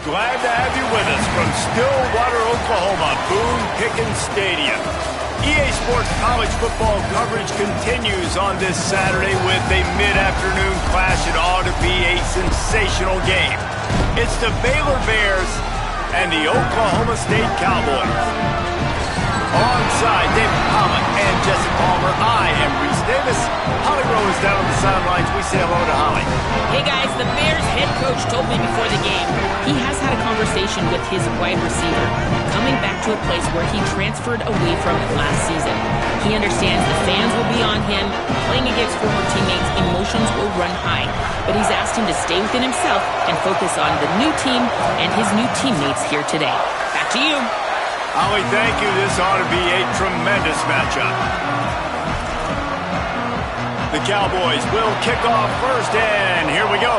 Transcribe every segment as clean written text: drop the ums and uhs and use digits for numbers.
Glad to have you with us from Stillwater, Oklahoma, Boone Pickens Stadium. EA Sports college football coverage continues on this Saturday with a mid-afternoon clash. It ought to be a sensational game. It's the Baylor Bears and the Oklahoma State Cowboys. Alongside David Pollock and Jesse Palmer, I am Reese Davis. Holly Rowe is down on the sidelines. We say hello to Holly. Hey guys, the Bears head coach told me before the game he has had a conversation with his wide receiver, coming back to a place where he transferred away from last season. He understands the fans will be on him, playing against former teammates, emotions will run high, but he's asked him to stay within himself and focus on the new team and his new teammates here today. Back to you. Holly, thank you. This ought to be a tremendous matchup. The Cowboys will kick off first, and here we go.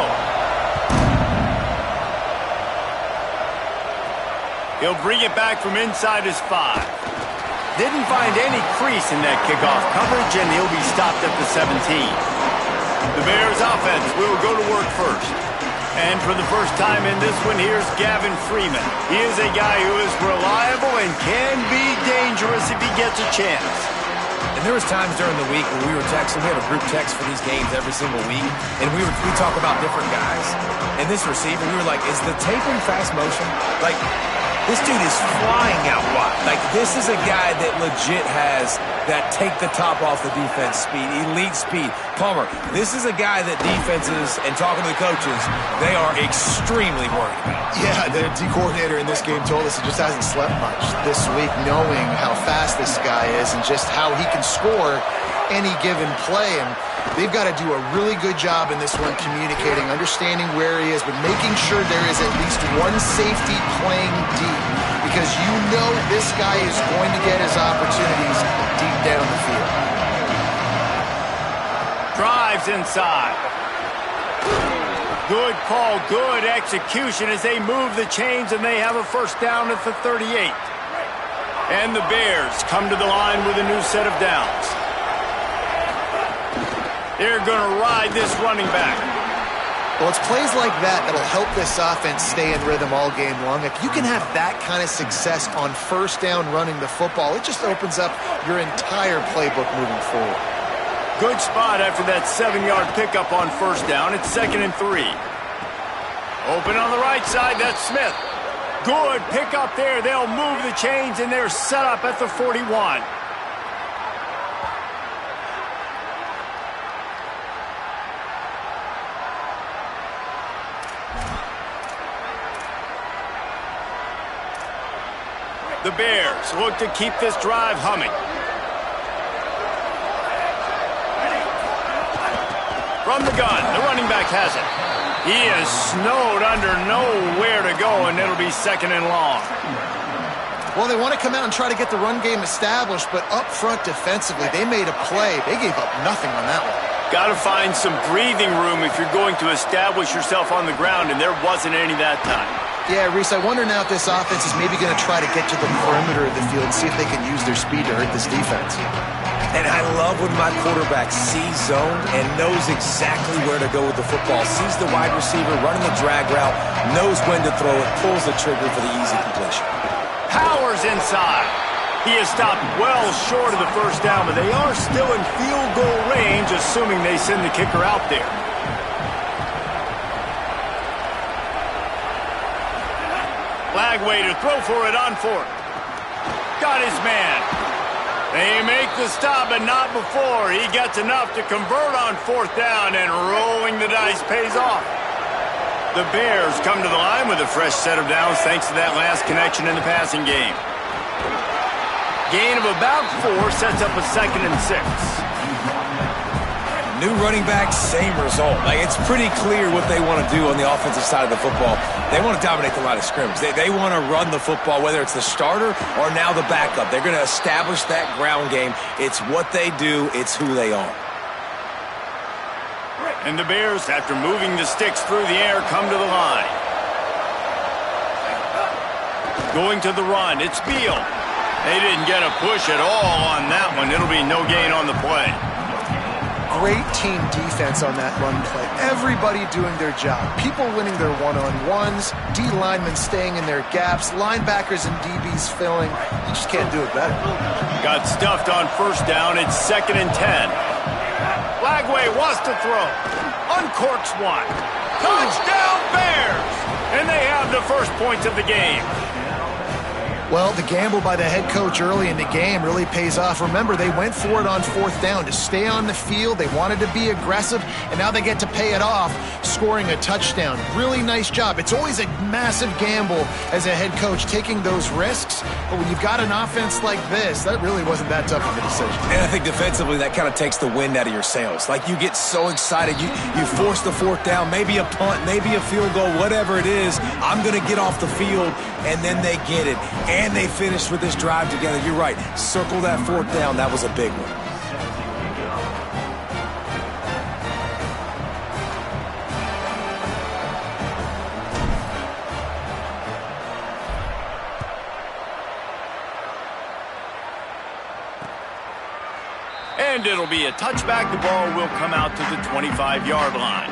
He'll bring it back from inside his 5. Didn't find any crease in that kickoff coverage, and he'll be stopped at the 17. The Bears offense will go to work first. And for the first time in this one, here's Gavin Freeman. He is a guy who is reliable and can be dangerous if he gets a chance. And there was times during the week when we were texting. We have a group text for these games every single week. And we talk about different guys. And this receiver, we were like, is the tape in fast motion? Like, this dude is flying out wide. Like, this is a guy that legit has that take the top off the defense speed, elite speed. Palmer, this is a guy that defenses, and talking to the coaches, they are extremely worried about. Yeah, the D coordinator in this game told us he just hasn't slept much this week, knowing how fast this guy is and just how he can score any given play. And they've got to do a really good job in this one communicating, understanding where he is, but making sure there is at least one safety playing deep, because you know this guy is going to get his opportunities deep down the field. Drives inside. Good call, good execution as they move the chains, and they have a first down at the 38. And the Bears come to the line with a new set of downs. They're going to ride this running back. Well, it's plays like that that'll help this offense stay in rhythm all game long. If you can have that kind of success on first down running the football, it just opens up your entire playbook moving forward. Good spot after that 7-yard pickup on first down. It's 2nd and 3. Open on the right side, that's Smith. Good pickup there. They'll move the chains, and they're set up at the 41. The Bears look to keep this drive humming. From the gun, the running back has it. He is snowed under, nowhere to go, and it'll be 2nd and long. Well, they want to come out and try to get the run game established, but up front defensively, they made a play. They gave up nothing on that one. Got to find some breathing room if you're going to establish yourself on the ground, and there wasn't any that time. Yeah, Reese, I wonder now if this offense is maybe going to try to get to the perimeter of the field and see if they can use their speed to hurt this defense. And I love when my quarterback sees zone and knows exactly where to go with the football. Sees the wide receiver running the drag route, knows when to throw it, pulls the trigger for the easy completion. Powers inside. He is stopped well short of the first down, but they are still in field goal range, assuming they send the kicker out there. Lagway to throw for it on 4th. Got his man. They make the stop, but not before. He gets enough to convert on 4th down, and rolling the dice pays off. The Bears come to the line with a fresh set of downs thanks to that last connection in the passing game. Gain of about 4 sets up a 2nd and 6. New running back, same result. Like, it's pretty clear what they want to do on the offensive side of the football. They want to dominate the line of scrimmage. They want to run the football, whether it's the starter or now the backup. They're going to establish that ground game. It's what they do. It's who they are. And the Bears, after moving the sticks through the air, come to the line. Going to the run, it's Beal. They didn't get a push at all on that one. It'll be no gain on the play. great team defense on that run play. Everybody doing their job. People winning their one-on-ones, D linemen staying in their gaps, linebackers and DBs filling. You just can't do it better. Got stuffed on first down. It's 2nd and 10. Lagway wants to throw. Uncorks one. Touchdown Bears! And they have the first points of the game. Well, the gamble by the head coach early in the game really pays off. Remember, they went for it on 4th down to stay on the field. They wanted to be aggressive, and now they get to pay it off, scoring a touchdown. Really nice job. It's always a massive gamble as a head coach taking those risks, but when you've got an offense like this, that really wasn't that tough of a decision. And I think defensively, that kind of takes the wind out of your sails. Like, you get so excited. You force the 4th down, maybe a punt, maybe a field goal, whatever it is. I'm going to get off the field, and then they get it. And they finished with this drive together. You're right. Circle that 4th down. That was a big one. And it'll be a touchback. The ball will come out to the 25-yard line.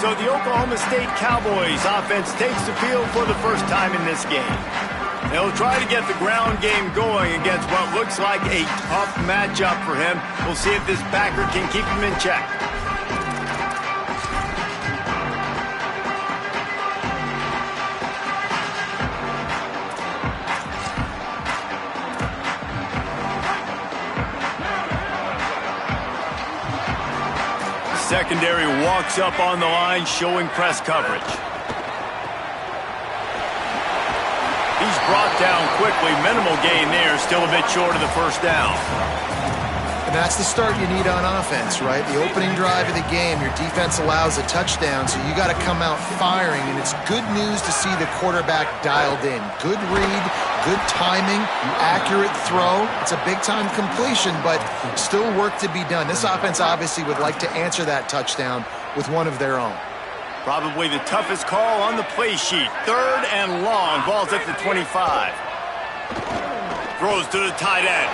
So the Oklahoma State Cowboys offense takes the field for the first time in this game. They'll try to get the ground game going against what looks like a tough matchup for him. We'll see if this backer can keep him in check. Secondary walks up on the line, showing press coverage. He's brought down quickly. Minimal gain there, still a bit short of the first down. And that's the start you need on offense, right? The opening drive of the game, your defense allows a touchdown, so you got to come out firing, and it's good news to see the quarterback dialed in. Good read, good timing, accurate throw. It's a big-time completion, but still work to be done. This offense obviously would like to answer that touchdown with one of their own. Probably the toughest call on the play sheet. 3rd and long. Ball's at the 25. Throws to the tight end.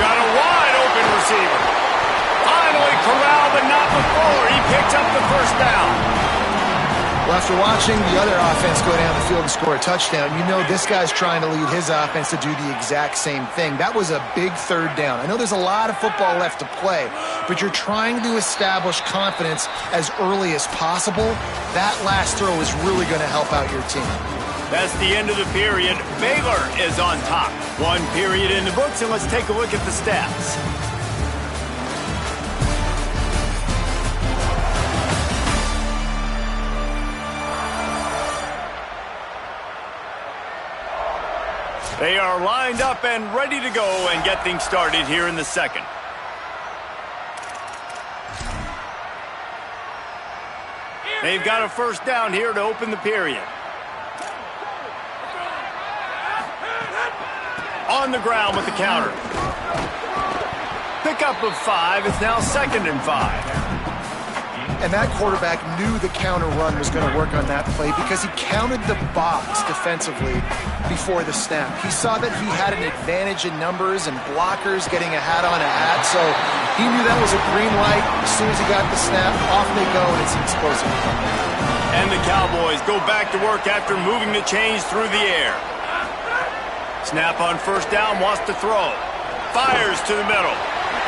Got a wide-open receiver. Finally corralled, but not before. He picks up the first down. Well, after watching the other offense go down the field and score a touchdown, you know this guy's trying to lead his offense to do the exact same thing. That was a big 3rd down. I know there's a lot of football left to play, but you're trying to establish confidence as early as possible. That last throw is really going to help out your team. That's the end of the period. Baylor is on top. 1 period in the books, and let's take a look at the stats. They are lined up and ready to go and get things started here in the second. They've got a first down here to open the period. On the ground with the counter. Pickup of 5. It's now 2nd and 5. And that quarterback knew the counter run was going to work on that play because he counted the box defensively before the snap. He saw that he had an advantage in numbers and blockers getting a hat on a hat, so he knew that was a green light. As soon as he got the snap, off they go, and it's an explosive play. And the Cowboys go back to work after moving the chains through the air. Snap on first down, wants to throw. Fires to the middle.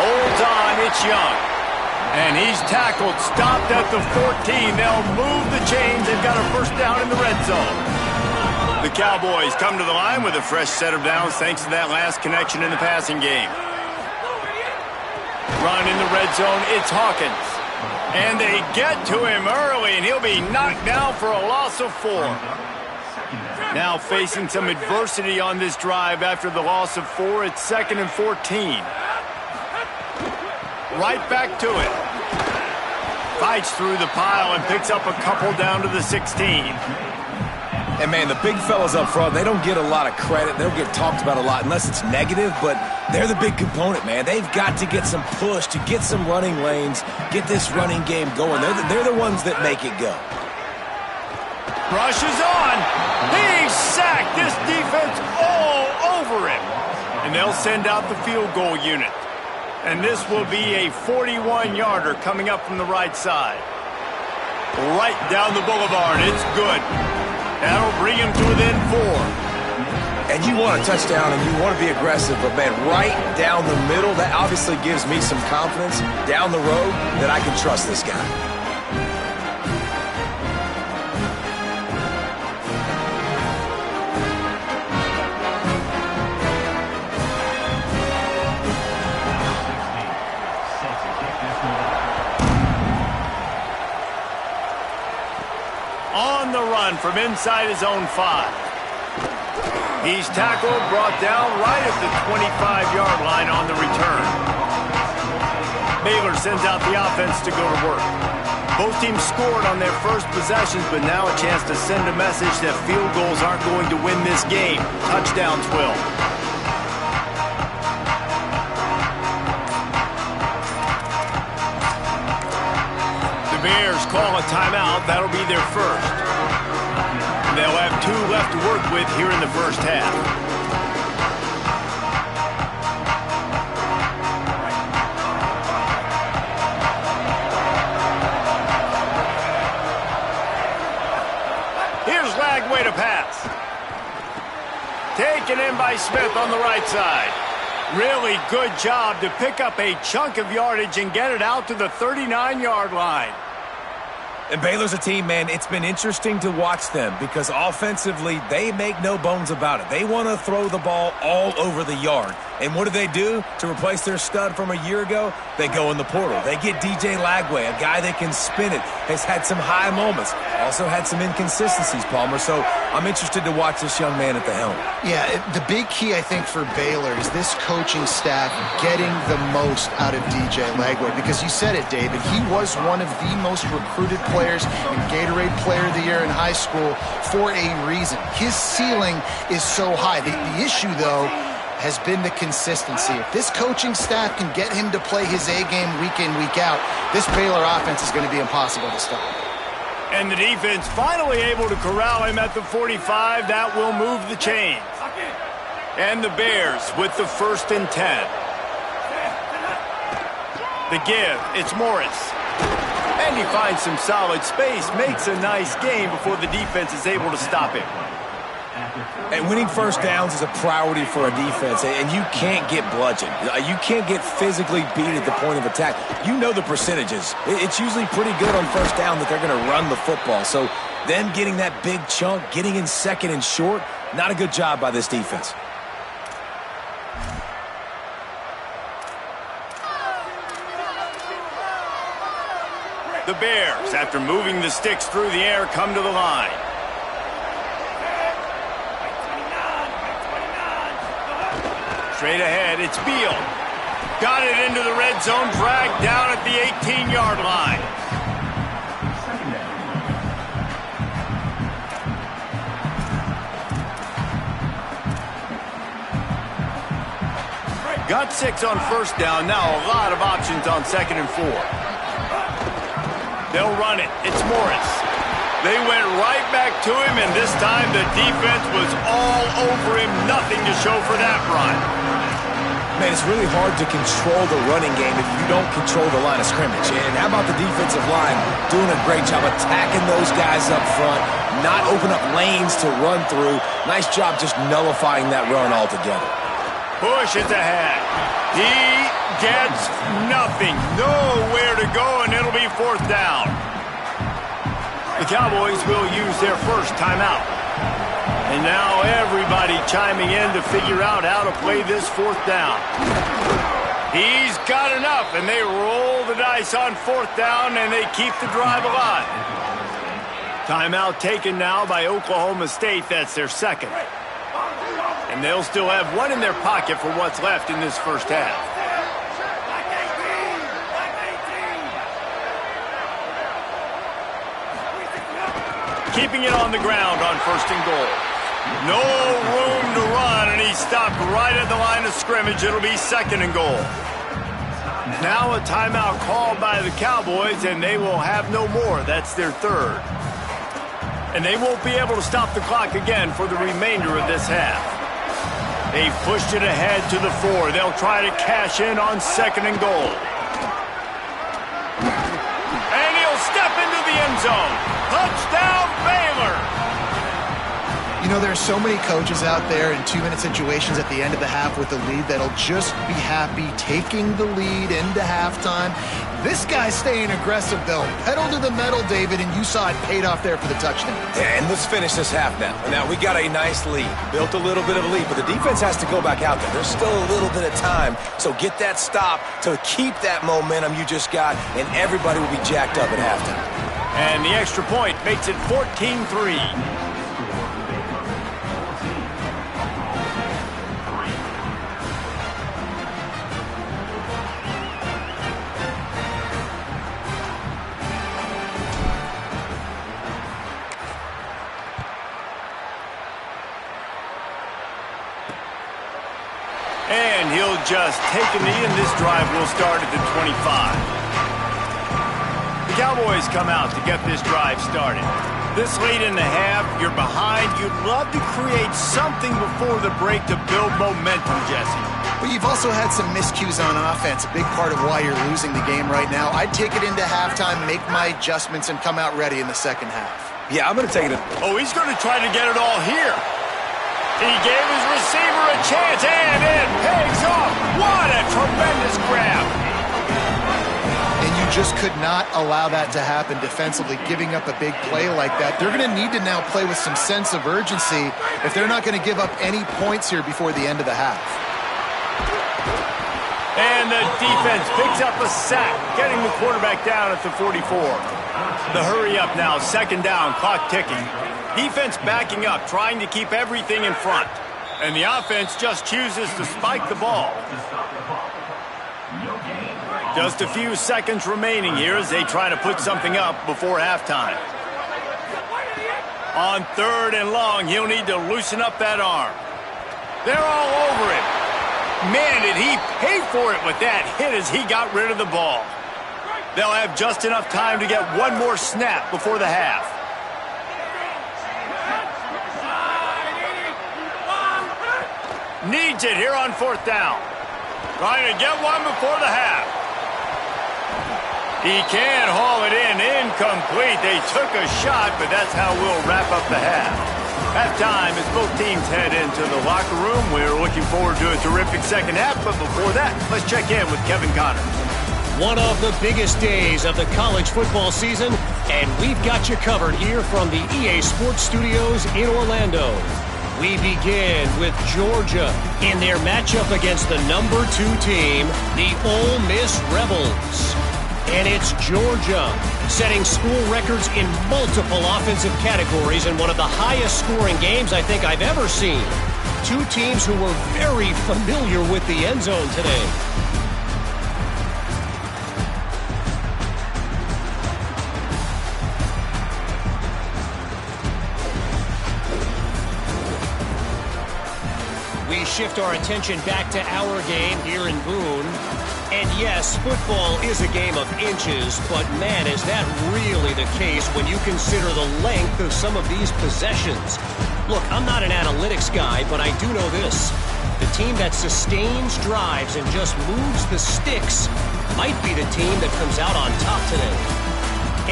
Holds on, it's Young. And he's tackled, stopped at the 14. They'll move the chains. They've got a first down in the red zone. The Cowboys come to the line with a fresh set of downs thanks to that last connection in the passing game. Run in the red zone, it's Hawkins. And they get to him early, and he'll be knocked down for a loss of 4. Now facing some adversity on this drive after the loss of 4. It's 2nd and 14. Right back to it. Fights through the pile and picks up a couple down to the 16. And, man, the big fellas up front, they don't get a lot of credit. They don't get talked about a lot unless it's negative, but they're the big component, man. They've got to get some push to get some running lanes, get this running game going. They're the ones that make it go. Rushes on. He's sacked. This defense all over him. And they'll send out the field goal unit. And this will be a 41-yarder coming up from the right side. Right down the boulevard. It's good. That'll bring him to within 4. And you want a touchdown and you want to be aggressive, but, man, right down the middle, that obviously gives me some confidence down the road that I can trust this guy. On the run from inside his own 5. He's tackled, brought down right at the 25-yard line on the return. Baylor sends out the offense to go to work. Both teams scored on their first possessions, but now a chance to send a message that field goals aren't going to win this game. Touchdowns will. The Bears call a timeout. That'll be their first. They'll have 2 left to work with here in the first half. Here's Lagway to pass. Taken in by Smith on the right side. Really good job to pick up a chunk of yardage and get it out to the 39-yard line. And Baylor's a team, man, it's been interesting to watch them because offensively, they make no bones about it. They want to throw the ball all over the yard. And what do? To replace their stud from a year ago? They go in the portal. They get DJ Lagway, a guy that can spin it, has had some high moments, also had some inconsistencies, Palmer. So I'm interested to watch this young man at the helm. Yeah, the big key, I think, for Baylor is this coaching staff getting the most out of DJ Lagway. Because you said it, David, he was one of the most recruited players and Gatorade Player of the Year in high school for a reason. His ceiling is so high. The issue, though, has been the consistency. If this coaching staff can get him to play his A game week in, week out, this Baylor offense is going to be impossible to stop. And the defense finally able to corral him at the 45. That will move the chains. And the Bears with the 1st and 10. The give, it's Morris. And he finds some solid space, makes a nice game before the defense is able to stop him. And winning first downs is a priority for a defense, and you can't get bludgeoned. You can't get physically beat at the point of attack. You know the percentages. It's usually pretty good on first down that they're going to run the football. So them getting that big chunk, getting in second and short, not a good job by this defense. The Bears, after moving the sticks through the air, come to the line. Straight ahead, it's Beal. Got it into the red zone, dragged down at the 18-yard line. Got 6 on first down. Now a lot of options on 2nd and 4. They'll run it. It's Morris. They went right back to him, and this time the defense was all over him. Nothing to show for that run. Man, it's really hard to control the running game if you don't control the line of scrimmage. And how about the defensive line doing a great job attacking those guys up front, not open up lanes to run through. Nice job just nullifying that run altogether. Push is ahead. He gets nothing. Nowhere to go, and it'll be 4th down. The Cowboys will use their first timeout. And now everybody chiming in to figure out how to play this 4th down. He's got enough, and they roll the dice on 4th down, and they keep the drive alive. Timeout taken now by Oklahoma State. That's their 2nd. And they'll still have 1 in their pocket for what's left in this first half. Keeping it on the ground on 1st and goal. No room to run, and he stopped right at the line of scrimmage. It'll be 2nd and goal. Now a timeout called by the Cowboys, and they will have no more. That's their 3rd. And they won't be able to stop the clock again for the remainder of this half. They've pushed it ahead to the 4. They'll try to cash in on 2nd and goal. And he'll step into the end zone. Touchdown, Baylor! You know, there's so many coaches out there in 2-minute situations at the end of the half with the lead that'll just be happy taking the lead into halftime. This guy's staying aggressive, though. Pedal to the metal, David, and you saw it paid off there for the touchdown. Yeah, and let's finish this half now. Now, we got a nice lead. Built a little bit of a lead, but the defense has to go back out there. There's still a little bit of time, so get that stop to keep that momentum you just got, and everybody will be jacked up at halftime. And the extra point makes it 14-3. And he'll just take a knee, and this drive will start at the 25. The Cowboys come out to get this drive started. This late in the half, you're behind. You'd love to create something before the break to build momentum, Jesse. But you've also had some miscues on offense, a big part of why you're losing the game right now. I'd take it into halftime, make my adjustments, and come out ready in the second half. Yeah, I'm going to take it. Oh, he's going to try to get it all here. He gave his receiver a chance, and it pays off. What a tremendous grab. And you just could not allow that to happen defensively, giving up a big play like that. They're going to need to now play with some sense of urgency if they're not going to give up any points here before the end of the half. And the defense picks up a sack, getting the quarterback down at the 44. The hurry up now, 2nd down, clock ticking. Defense backing up, trying to keep everything in front. And the offense just chooses to spike the ball. Just a few seconds remaining here as they try to put something up before halftime. On 3rd and long, he'll need to loosen up that arm. They're all over it. Man, did he pay for it with that hit as he got rid of the ball. They'll have just enough time to get one more snap before the half. Needs it here on 4th down. Trying to get one before the half. He can't haul it in. Incomplete. They took a shot, but that's how we'll wrap up the half. Halftime as both teams head into the locker room. We're looking forward to a terrific second half, but before that, let's check in with Kevin Connors. One of the biggest days of the college football season, and we've got you covered here from the EA Sports Studios in Orlando. We begin with Georgia in their matchup against the number 2 team, the Ole Miss Rebels. And it's Georgia setting school records in multiple offensive categories in one of the highest scoring games I think I've ever seen. 2 teams who were very familiar with the end zone today. We shift our attention back to our game here in Boone. And yes, football is a game of inches, but man, is that really the case when you consider the length of some of these possessions. Look, I'm not an analytics guy, but I do know this. The team that sustains drives and just moves the sticks might be the team that comes out on top today.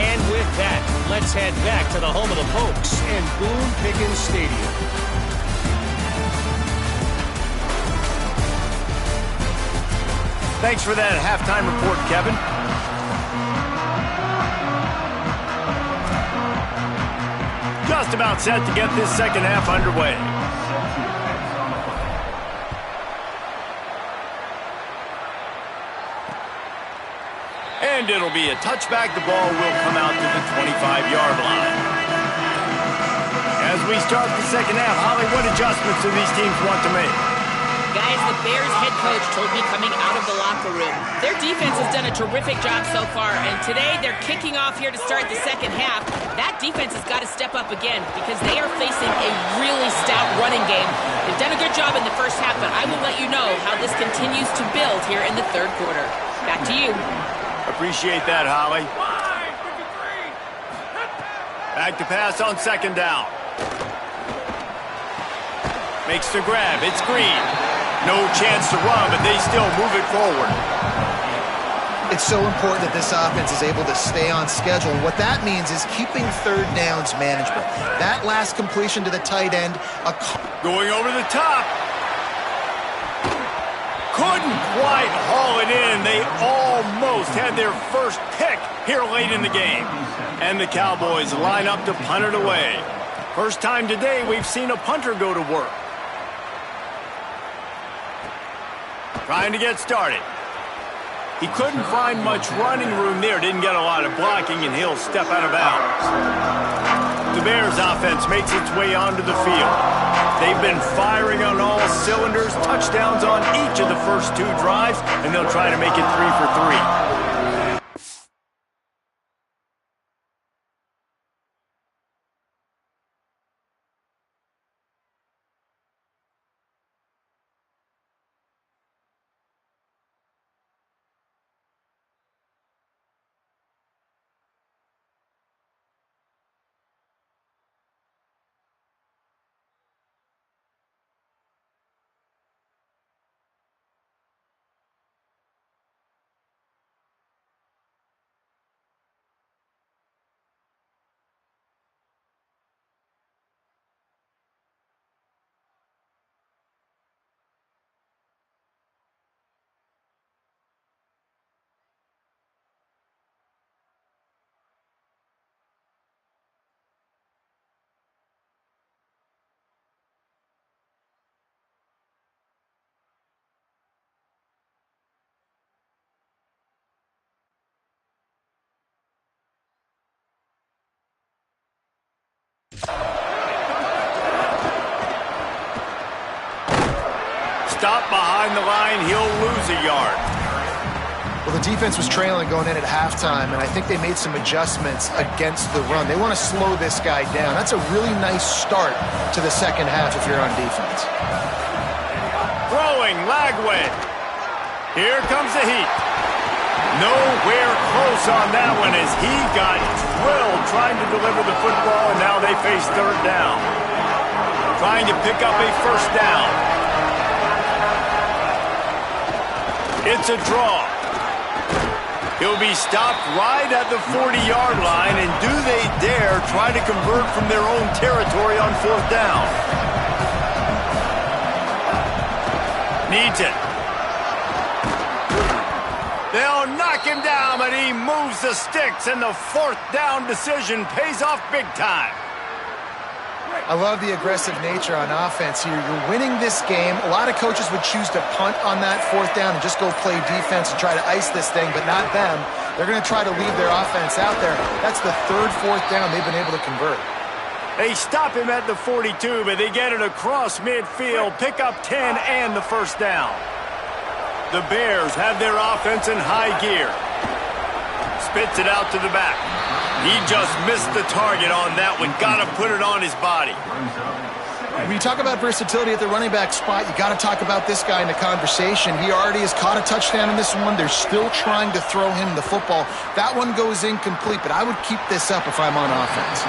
And with that, let's head back to the home of the Pokes and Boone Pickens Stadium. Thanks for that halftime report, Kevin. Just about set to get this second half underway. And it'll be a touchback. The ball will come out to the 25-yard line. As we start the second half, Holly, what adjustments do these teams want to make? Guys, the Bears head coach told me coming out of the locker room, their defense has done a terrific job so far, and today they're kicking off here to start the second half. That defense has got to step up again because they are facing a really stout running game. They've done a good job in the first half, but I will let you know how this continues to build here in the third quarter. Back to you. Appreciate that, Holly. Back to pass on 2nd down. Makes the grab. It's Green. No chance to run, but they still move it forward. It's so important that this offense is able to stay on schedule. And what that means is keeping third downs manageable. That last completion to the tight end. Going over the top. Couldn't quite haul it in. They almost had their first pick here late in the game. And the Cowboys line up to punt it away. First time today we've seen a punter go to work. Trying to get started. He couldn't find much running room there. Didn't get a lot of blocking, and he'll step out of bounds. The Bears offense makes its way onto the field. They've been firing on all cylinders, touchdowns on each of the first 2 drives, and they'll try to make it 3 for 3. Stop behind the line, he'll lose a yard. Well, the defense was trailing going in at halftime, and I think they made some adjustments against the run. They want to slow this guy down. That's a really nice start to the second half if you're on defense. Throwing, Lagway. Here comes the heat. Nowhere close on that one as he got drilled trying to deliver the football, and now they face third down. Trying to pick up a first down. It's a draw. He'll be stopped right at the 40-yard line, and do they dare try to convert from their own territory on fourth down? Needs it. They'll knock him down, but he moves the sticks, and the fourth down decision pays off big time. I love the aggressive nature on offense here. You're winning this game. A lot of coaches would choose to punt on that fourth down and just go play defense and try to ice this thing, but not them. They're going to try to leave their offense out there. That's the third fourth down they've been able to convert. They stop him at the 42, but they get it across midfield, pick up 10 and the first down. The Bears have their offense in high gear. Spits it out to the back. He just missed the target on that one. Got to put it on his body. When you talk about versatility at the running back spot, you got to talk about this guy in the conversation. He already has caught a touchdown in this one. They're still trying to throw him the football. That one goes incomplete, but I would keep this up if I'm on offense.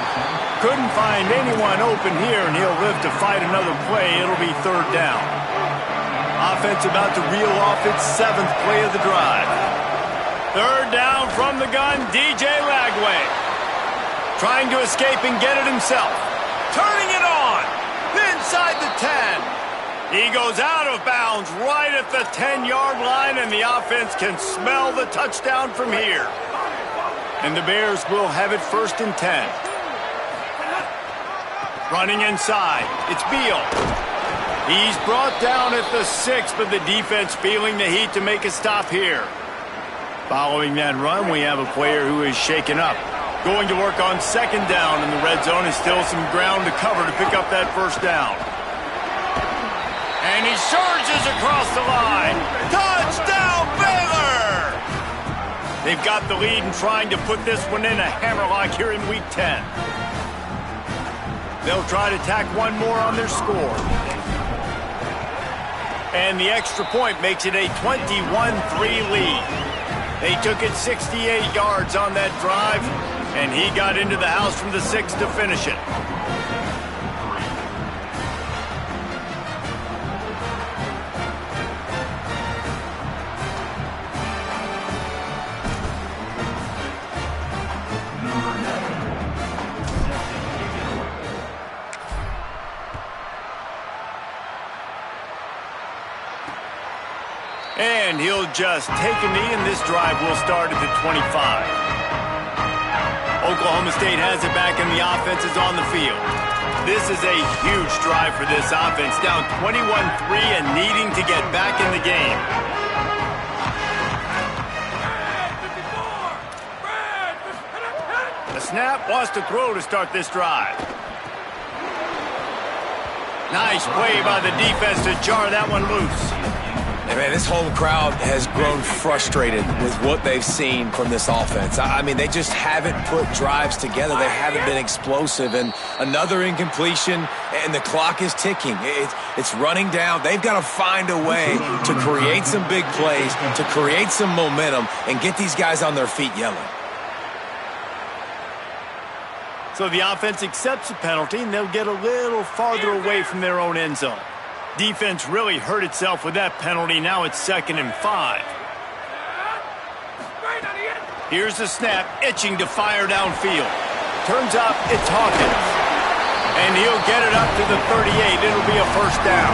Couldn't find anyone open here, and he'll live to fight another play. It'll be third down. Offense about to reel off its 7th play of the drive. Third down from the gun, DJ Lagway. Trying to escape and get it himself. Turning it on. Inside the 10. He goes out of bounds right at the 10-yard line, and the offense can smell the touchdown from here. And the Bears will have it first and 10. Running inside. It's Beal. He's brought down at the 6, but the defense feeling the heat to make a stop here. Following that run, we have a player who is shaken up. Going to work on second down in the red zone, and still some ground to cover to pick up that first down. And he surges across the line. Touchdown, Baylor! They've got the lead and trying to put this one in a hammerlock here in Week 10. They'll try to tack one more on their score. And the extra point makes it a 21-3 lead. They took it 68 yards on that drive, and he got into the house from the 6 to finish it. And he'll just take a knee, and this drive will start at the 25. Oklahoma State has it back, and the offense is on the field. This is a huge drive for this offense, down 21-3 and needing to get back in the game. The snap wants to throw to start this drive. Nice play by the defense to jar that one loose. And man, this whole crowd has grown frustrated with what they've seen from this offense. I mean, they just haven't put drives together. They haven't been explosive. And another incompletion, and the clock is ticking. It's running down. They've got to find a way to create some big plays, to create some momentum, and get these guys on their feet yelling. So the offense accepts the penalty, and they'll get a little farther away from their own end zone. Defense really hurt itself with that penalty. Now it's 2nd and 5. Here's the snap, itching to fire downfield. Turns out it's Hawkins. And he'll get it up to the 38. It'll be a first down.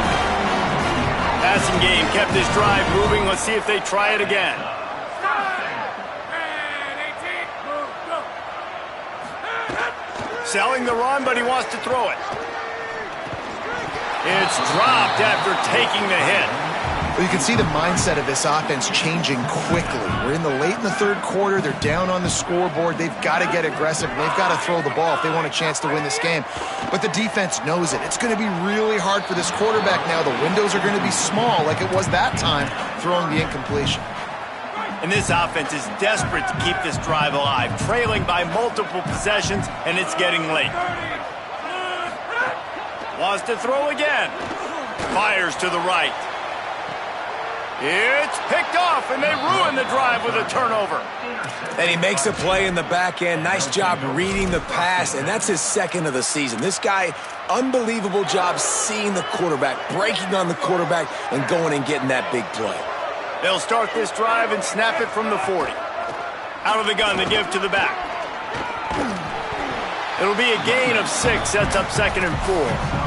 Passing game kept this drive moving. Let's see if they try it again. Selling the run, but he wants to throw it. It's dropped after taking the hit. Well, you can see the mindset of this offense changing quickly. We're late in the third quarter. They're down on the scoreboard. They've got to get aggressive. They've got to throw the ball if they want a chance to win this game. But the defense knows it. It's going to be really hard for this quarterback now. The windows are going to be small like it was that time throwing the incompletion. And this offense is desperate to keep this drive alive, trailing by multiple possessions, and it's getting late. Wants to throw again. Fires to the right. It's picked off, and they ruin the drive with a turnover. And he makes a play in the back end. Nice job reading the pass, and that's his 2nd of the season. This guy, unbelievable job seeing the quarterback, breaking on the quarterback, and going and getting that big play. They'll start this drive and snap it from the 40. Out of the gun, they give to the back. It'll be a gain of 6, sets up 2nd and 4.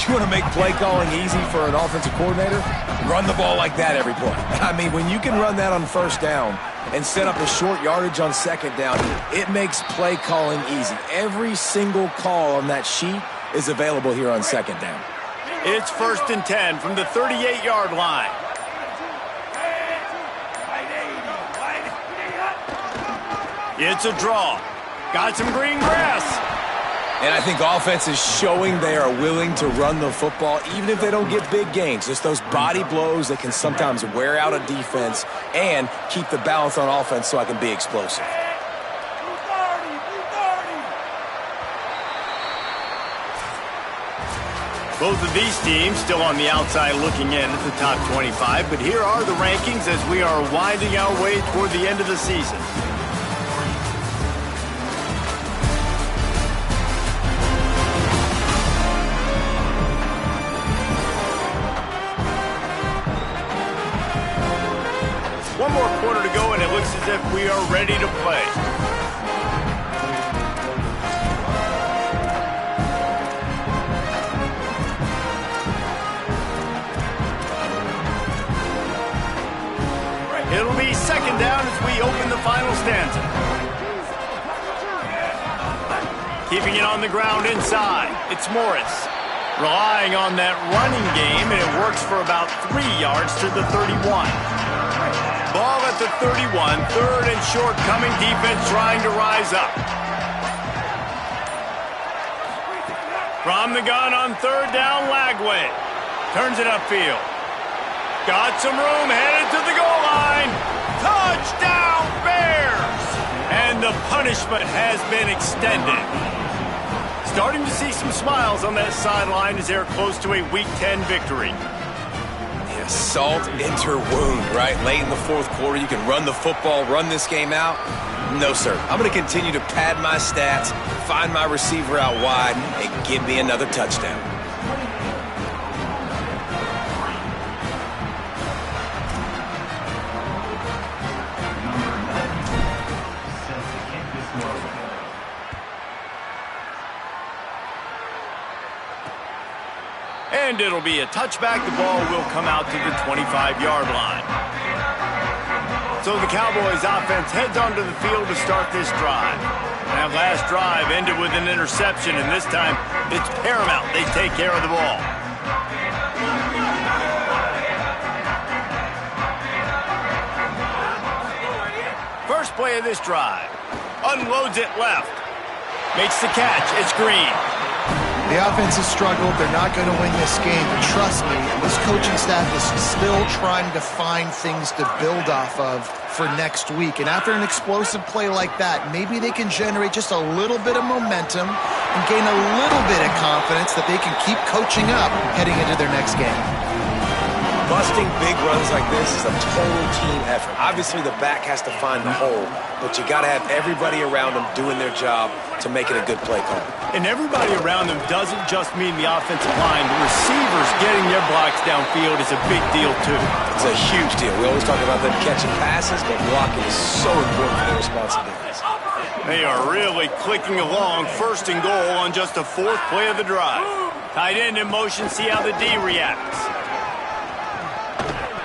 You want to make play calling easy for an offensive coordinator? Run the ball like that every play. I mean, when you can run that on first down and set up a short yardage on second down, it makes play calling easy. Every single call on that sheet is available here on second down. It's 1st and 10 from the 38-yard line. It's a draw. Got some green grass. And I think offense is showing they are willing to run the football, even if they don't get big gains. Just those body blows that can sometimes wear out a defense and keep the balance on offense so I can be explosive. Both of these teams still on the outside looking in at the top 25, but here are the rankings as we are winding our way toward the end of the season. One more quarter to go, and it looks as if we are ready to play. It'll be 2nd down as we open the final stanza. Keeping it on the ground inside. It's Morris. Relying on that running game, and it works for about 3 yards to the 31. Ball at the 31, 3rd and short, coming defense trying to rise up. From the gun on 3rd down, Lagway. Turns it upfield. Got some room, headed to the goal line. Touchdown, Bears! And the punishment has been extended. Starting to see some smiles on that sideline as they're close to a Week 10 victory. Salt into wound, right? Late in the 4th quarter, you can run the football, run this game out. No, sir. I'm going to continue to pad my stats, find my receiver out wide, and give me another touchdown. And it'll be a touchback. The ball will come out to the 25-yard line. So the Cowboys offense heads onto the field to start this drive. That last drive ended with an interception, and this time it's paramount they take care of the ball. First play of this drive. Unloads it left. Makes the catch. It's Green. The offense has struggled. They're not going to win this game. But trust me, this coaching staff is still trying to find things to build off of for next week. And after an explosive play like that, maybe they can generate just a little bit of momentum and gain a little bit of confidence that they can keep coaching up heading into their next game. Busting big runs like this is a total team effort. Obviously, the back has to find the hole, but you got to have everybody around them doing their job to make it a good play call. And everybody around them doesn't just mean the offensive line. The receivers getting their blocks downfield is a big deal, too. It's a huge deal. We always talk about them catching passes, but blocking is so important for their responsibilities. They are really clicking along, 1st and goal on just the 4th play of the drive. Tight end in motion, see how the D reacts.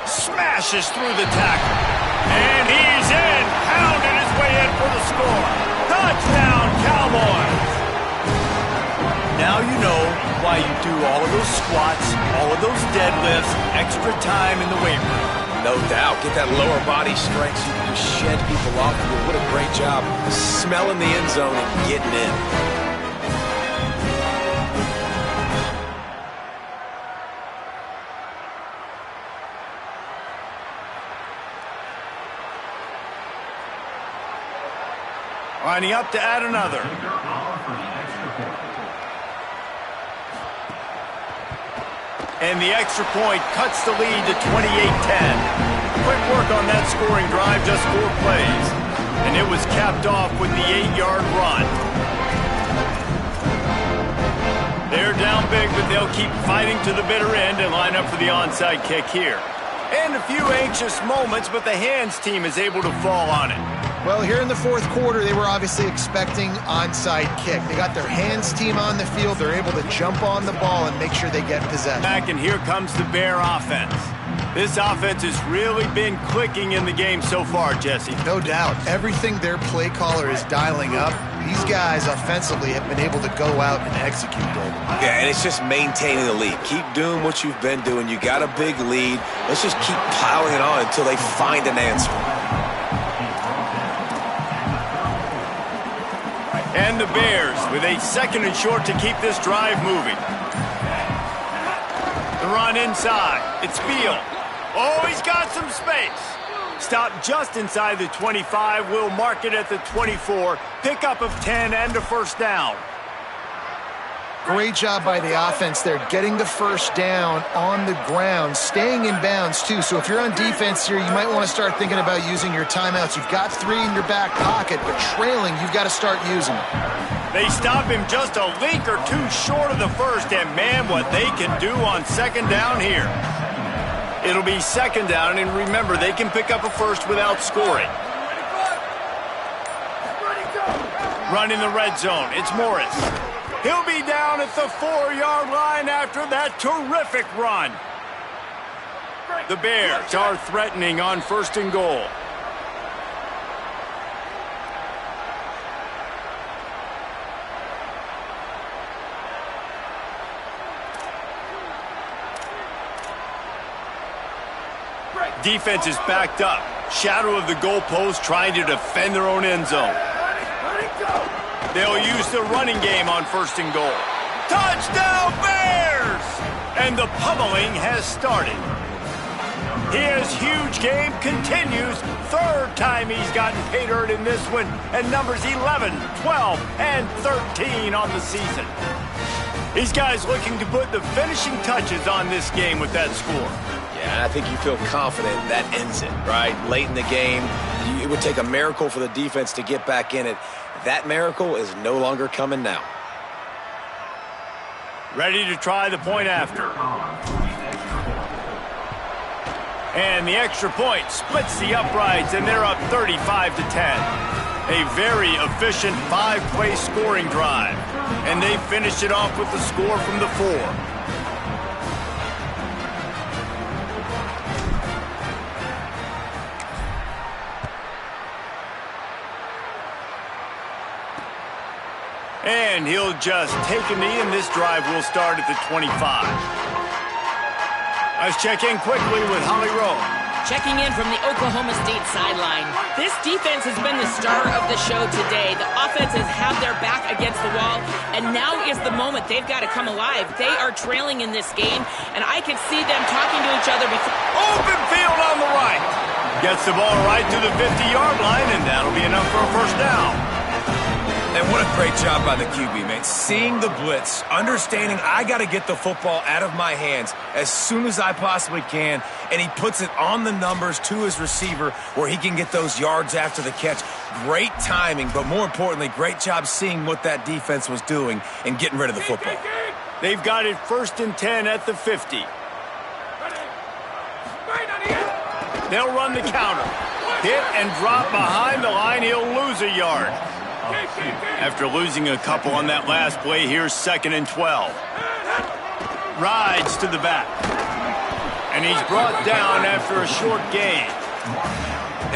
Smashes through the tackle. And he's in, pounding his way in for the score. Touchdown, Cowboys! Now you know why you do all of those squats, all of those deadlifts, extra time in the weight room. No doubt. Get that lower body strength so you can shed people off. What a great job smelling the end zone and getting in. Lining up to add another. And the extra point cuts the lead to 28-10. Quick work on that scoring drive, just 4 plays. And it was capped off with the 8-yard run. They're down big, but they'll keep fighting to the bitter end and line up for the onside kick here. And a few anxious moments, but the hands team is able to fall on it. Well, here in the 4th quarter, they were obviously expecting onside kick. They got their hands team on the field. They're able to jump on the ball and make sure they get possession. Back, and here comes the Bear offense. This offense has really been clicking in the game so far, Jesse. No doubt. Everything their play caller is dialing up, these guys offensively have been able to go out and execute, David. Yeah, and it's just maintaining the lead. Keep doing what you've been doing. You got a big lead. Let's just keep piling it on until they find an answer. And the Bears with a 2nd and short to keep this drive moving. The run inside. It's Beal. Oh, he's got some space. Stop just inside the 25. We'll mark it at the 24. Pickup of 10 and a 1st down. Great job by the offense there, getting the 1st down on the ground, staying in bounds, too. So if you're on defense here, you might want to start thinking about using your timeouts. You've got 3 in your back pocket, but trailing, you've got to start using them. They stop him just a link or 2 short of the 1st, and man, what they can do on 2nd down here. It'll be 2nd down, and remember, they can pick up a 1st without scoring. Running the red zone, it's Morris. He'll be down at the 4-yard line after that terrific run. The Bears are threatening on 1st and goal. Defense is backed up. Shadow of the goalpost trying to defend their own end zone. They'll use the running game on 1st and goal. Touchdown Bears! And the pummeling has started. His huge game continues. 3rd time he's gotten paid earned in this one. And numbers 11, 12, and 13 on the season. These guys looking to put the finishing touches on this game with that score. Yeah, I think you feel confident that ends it, right? Late in the game, it would take a miracle for the defense to get back in it. That miracle is no longer coming now. Ready to try the point after. And the extra point splits the uprights, and they're up 35-10. A very efficient 5-play scoring drive. And they finished it off with the score from the 4. And he'll just take a knee, and this drive will start at the 25. Let's check in quickly with Holly Rowe. Checking in from the Oklahoma State sideline. This defense has been the star of the show today. The offense has had their back against the wall, and now is the moment they've got to come alive. They are trailing in this game, and I can see them talking to each other before. Open field on the right. Gets the ball right to the 50-yard line, and that'll be enough for a first down. And what a great job by the QB, man. Seeing the blitz, understanding I got to get the football out of my hands as soon as I possibly can, and he puts it on the numbers to his receiver where he can get those yards after the catch. Great timing, but more importantly, great job seeing what that defense was doing and getting rid of the football. They've got it 1st and 10 at the 50. They'll run the counter. Hit and drop behind the line. He'll lose a yard. After losing a couple on that last play, here's 2nd and 12. Rides to the back. And he's brought down after a short gain.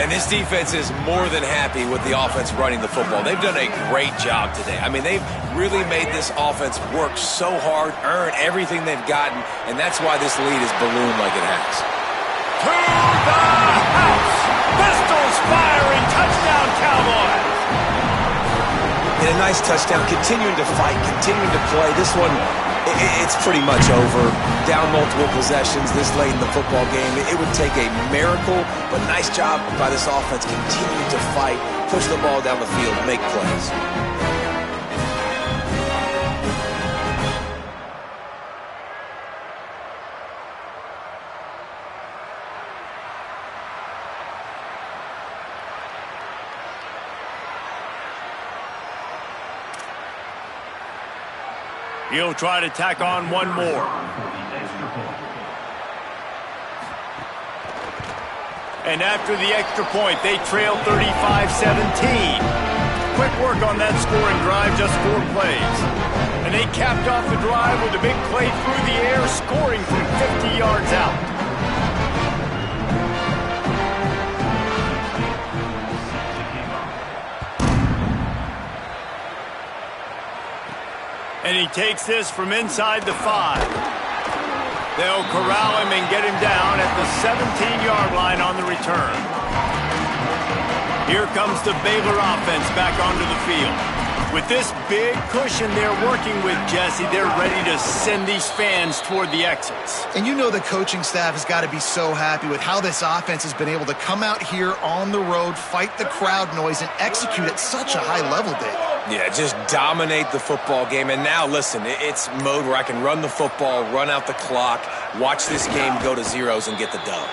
And this defense is more than happy with the offense running the football. They've done a great job today. I mean, they've really made this offense work so hard, earn everything they've gotten, and that's why this lead is ballooned like it has. To the house! Pistols firing! Touchdown, Cowboys! And a nice touchdown, continuing to fight, continuing to play. This one, it's pretty much over. Down multiple possessions this late in the football game. It would take a miracle, but nice job by this offense continuing to fight, push the ball down the field, make plays. He'll try to tack on one more. And after the extra point, they trail 35-17. Quick work on that scoring drive, just 4 plays. And they capped off the drive with a big play through the air, scoring from 50 yards out. And he takes this from inside the 5. They'll corral him and get him down at the 17-yard line on the return. Here comes the Baylor offense back onto the field. With this big cushion they're working with, Jesse, they're ready to send these fans toward the exits. And you know the coaching staff has got to be so happy with how this offense has been able to come out here on the road, fight the crowd noise, and execute at such a high level, Dave. Yeah, just dominate the football game. And now, listen, it's mode where I can run the football, run out the clock, watch this game go to zeros, and get the dub.